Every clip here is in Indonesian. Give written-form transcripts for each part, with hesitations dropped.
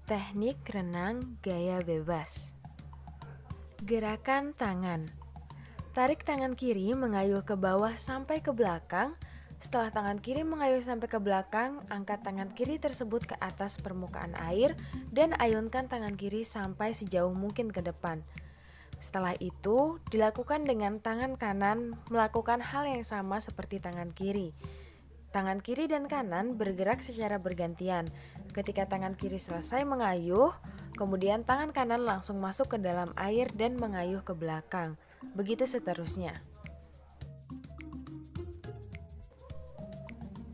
Teknik renang gaya bebas. Gerakan tangan. Tarik tangan kiri mengayuh ke bawah sampai ke belakang. Setelah tangan kiri mengayuh sampai ke belakang, angkat tangan kiri tersebut ke atas permukaan air dan ayunkan tangan kiri sampai sejauh mungkin ke depan. Setelah itu, dilakukan dengan tangan kanan melakukan hal yang sama seperti tangan kiri. Tangan kiri dan kanan bergerak secara bergantian. Ketika tangan kiri selesai mengayuh, kemudian tangan kanan langsung masuk ke dalam air dan mengayuh ke belakang. Begitu seterusnya.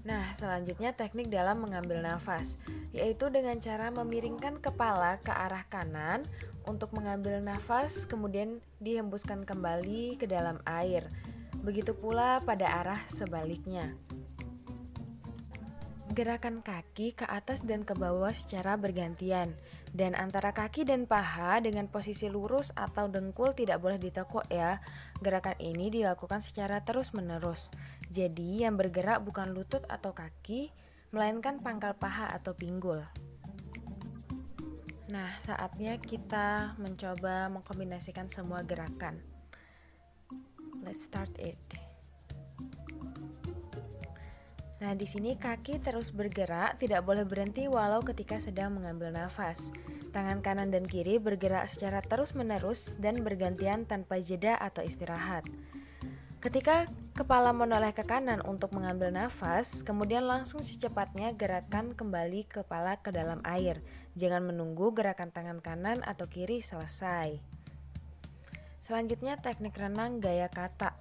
Nah, selanjutnya teknik dalam mengambil nafas, yaitu dengan cara memiringkan kepala ke arah kanan untuk mengambil nafas, kemudian dihembuskan kembali ke dalam air. Begitu pula pada arah sebaliknya. Gerakan kaki ke atas dan ke bawah secara bergantian, dan antara kaki dan paha dengan posisi lurus atau dengkul tidak boleh ditekuk ya. Gerakan ini dilakukan secara terus-menerus. Jadi yang bergerak bukan lutut atau kaki, melainkan pangkal paha atau pinggul. Nah, saatnya kita mencoba mengkombinasikan semua gerakan. Let's start it. Nah, di sini kaki terus bergerak, tidak boleh berhenti walau ketika sedang mengambil nafas. Tangan kanan dan kiri bergerak secara terus-menerus dan bergantian tanpa jeda atau istirahat. Ketika kepala menoleh ke kanan untuk mengambil nafas, kemudian langsung secepatnya gerakan kembali kepala ke dalam air. Jangan menunggu gerakan tangan kanan atau kiri selesai. Selanjutnya teknik renang gaya kata.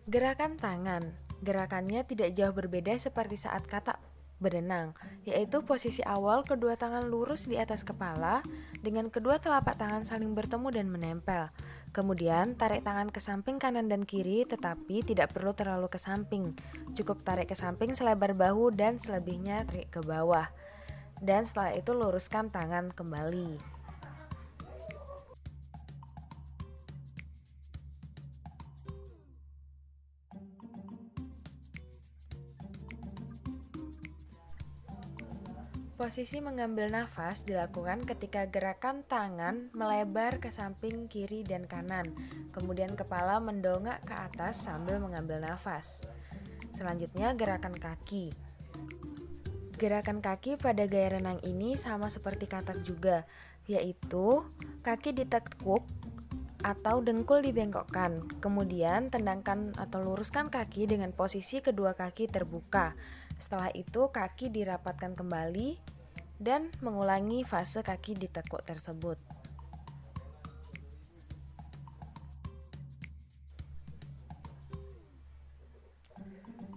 Gerakan tangan. Gerakannya tidak jauh berbeda seperti saat kata berenang, yaitu posisi awal kedua tangan lurus di atas kepala dengan kedua telapak tangan saling bertemu dan menempel. Kemudian tarik tangan ke samping kanan dan kiri, tetapi tidak perlu terlalu ke samping. Cukup tarik ke samping selebar bahu dan selebihnya tarik ke bawah. Dan setelah itu luruskan tangan kembali. Posisi mengambil nafas dilakukan ketika gerakan tangan melebar ke samping kiri dan kanan, kemudian kepala mendongak ke atas sambil mengambil nafas. Selanjutnya gerakan kaki. Gerakan kaki pada gaya renang ini sama seperti katak juga, yaitu kaki ditekuk atau dengkul dibengkokkan, kemudian tendangkan atau luruskan kaki dengan posisi kedua kaki terbuka. Setelah itu kaki dirapatkan kembali dan mengulangi fase kaki ditekuk tersebut.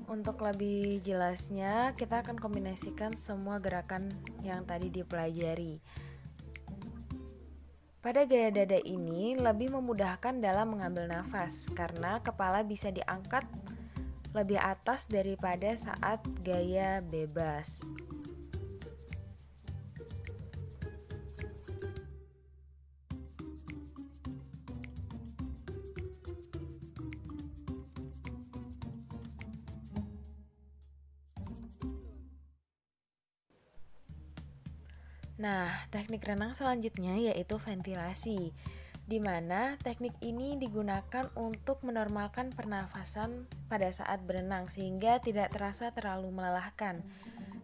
Untuk lebih jelasnya, kita akan kombinasikan semua gerakan yang tadi dipelajari. Pada gaya dada ini lebih memudahkan dalam mengambil nafas karena kepala bisa diangkat lebih atas daripada saat gaya bebas. Nah, teknik renang selanjutnya yaitu ventilasi, di mana teknik ini digunakan untuk menormalkan pernafasan pada saat berenang sehingga tidak terasa terlalu melelahkan,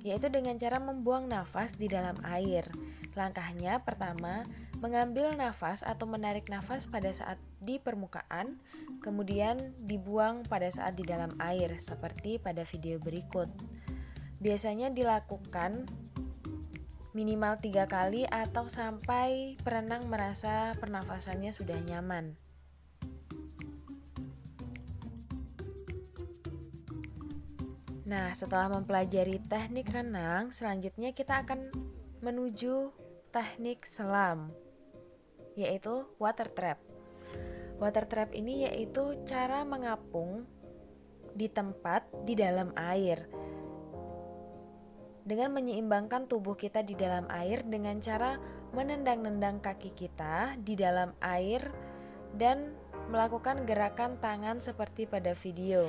yaitu dengan cara membuang nafas di dalam air. Langkahnya pertama, mengambil nafas atau menarik nafas pada saat di permukaan, kemudian dibuang pada saat di dalam air, seperti pada video berikut. Biasanya dilakukan minimal 3 kali atau sampai perenang merasa pernafasannya sudah nyaman. Nah, setelah mempelajari teknik renang, selanjutnya kita akan menuju teknik selam, yaitu water trap. Water trap ini yaitu cara mengapung di tempat di dalam air dengan menyeimbangkan tubuh kita di dalam air dengan cara menendang-nendang kaki kita di dalam air dan melakukan gerakan tangan seperti pada video.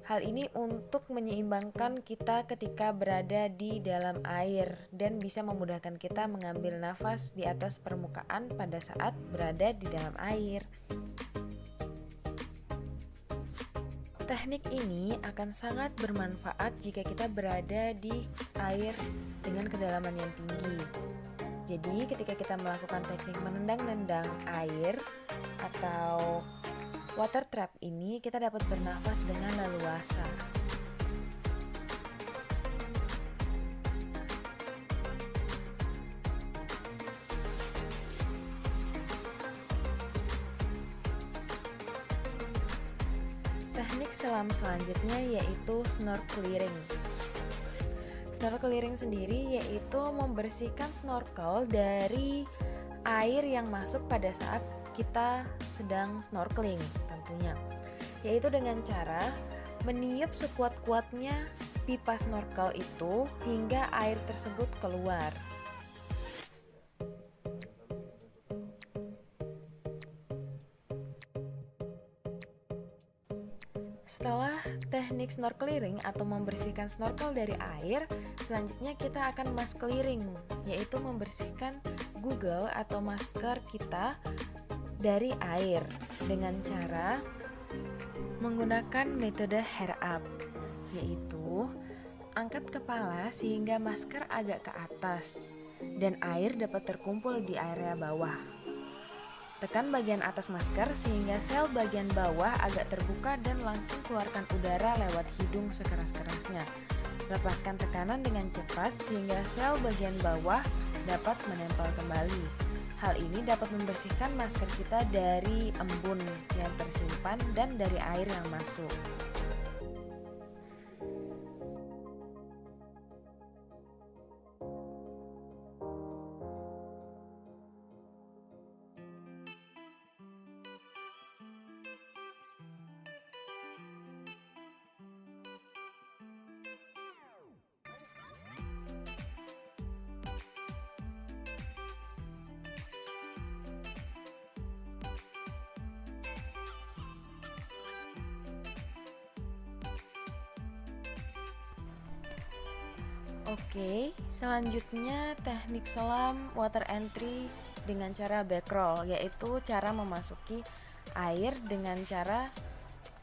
Hal ini untuk menyeimbangkan kita ketika berada di dalam air dan bisa memudahkan kita mengambil nafas di atas permukaan pada saat berada di dalam air. Teknik ini akan sangat bermanfaat jika kita berada di air dengan kedalaman yang tinggi. Jadi ketika kita melakukan teknik menendang-nendang air atau water trap ini, kita dapat bernafas dengan leluasa. Teknik selam selanjutnya yaitu snorkeling. Snorkeling sendiri yaitu membersihkan snorkel dari air yang masuk pada saat kita sedang snorkeling tentunya, yaitu dengan cara meniup sekuat-kuatnya pipa snorkel itu hingga air tersebut keluar. Setelah teknik snorkeling atau membersihkan snorkel dari air, selanjutnya kita akan mask clearing, yaitu membersihkan Google atau masker kita dari air dengan cara menggunakan metode hair up, yaitu angkat kepala sehingga masker agak ke atas dan air dapat terkumpul di area bawah. Tekan bagian atas masker sehingga sel bagian bawah agak terbuka dan langsung keluarkan udara lewat hidung sekeras-kerasnya. Lepaskan tekanan dengan cepat sehingga sel bagian bawah dapat menempel kembali. Hal ini dapat membersihkan masker kita dari embun yang tersimpan dan dari air yang masuk. Oke, selanjutnya teknik selam water entry dengan cara backroll, yaitu cara memasuki air dengan cara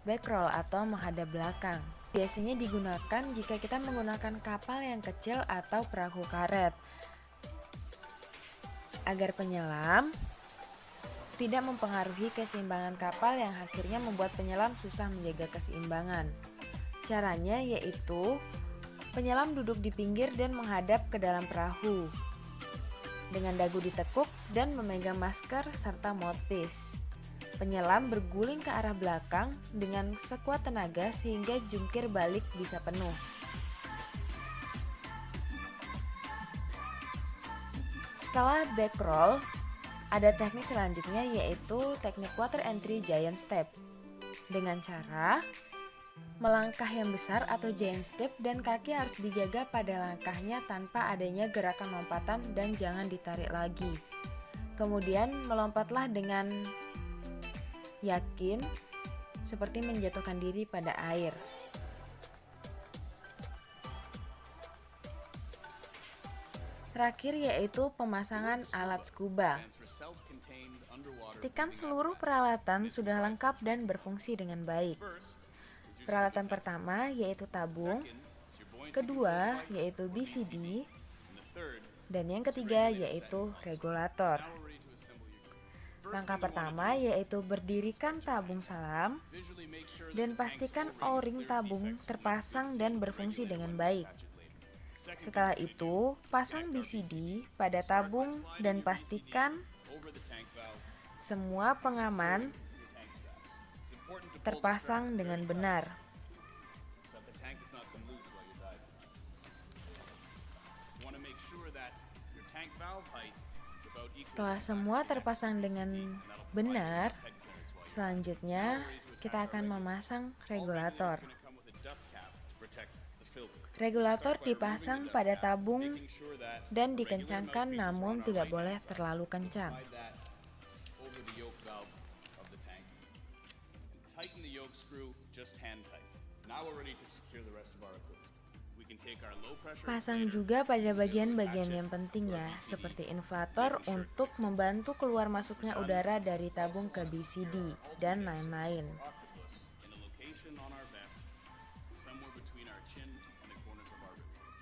backroll atau menghadap belakang. Biasanya digunakan jika kita menggunakan kapal yang kecil atau perahu karet, agar penyelam tidak mempengaruhi keseimbangan kapal yang akhirnya membuat penyelam susah menjaga keseimbangan. Caranya yaitu penyelam duduk di pinggir dan menghadap ke dalam perahu dengan dagu ditekuk dan memegang masker serta mouthpiece. Penyelam berguling ke arah belakang dengan sekuat tenaga sehingga jungkir balik bisa penuh. Setelah backroll, ada teknik selanjutnya yaitu teknik water entry giant step dengan cara melangkah yang besar atau giant step dan kaki harus dijaga pada langkahnya tanpa adanya gerakan lompatan dan jangan ditarik lagi. Kemudian melompatlah dengan yakin seperti menjatuhkan diri pada air. Terakhir yaitu pemasangan alat scuba. Pastikan seluruh peralatan sudah lengkap dan berfungsi dengan baik. Peralatan pertama yaitu tabung, kedua yaitu BCD, dan yang ketiga yaitu regulator. Langkah pertama yaitu berdirikan tabung selam dan pastikan O-ring tabung terpasang dan berfungsi dengan baik. Setelah itu, pasang BCD pada tabung dan pastikan semua pengaman terpasang dengan benar. Setelah semua terpasang dengan benar, selanjutnya kita akan memasang regulator. Regulator dipasang pada tabung dan dikencangkan namun tidak boleh terlalu kencang. Now we're ready to secure the rest of our equipment. We can take our low pressure Pasang inflator juga pada bagian-bagian yang penting ya, seperti inflator untuk membantu keluar masuknya udara dari tabung ke BCD, dan lain-lain. octopus in a location on our vest, somewhere between our chin and the corners of our ribcage.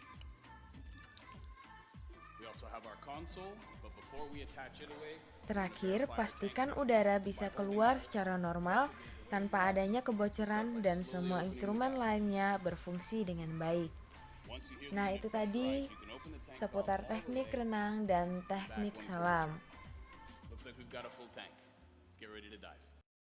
We also have our console, but before we attach it away, Terakhir, pastikan udara bisa keluar secara normal tanpa adanya kebocoran dan semua instrumen lainnya berfungsi dengan baik. once you hear Nah, the itu beep tadi rise, you can open the tank seputar valve all the teknik way renang dan teknik selam. Looks like we've got a full tank. Let's get ready to dive.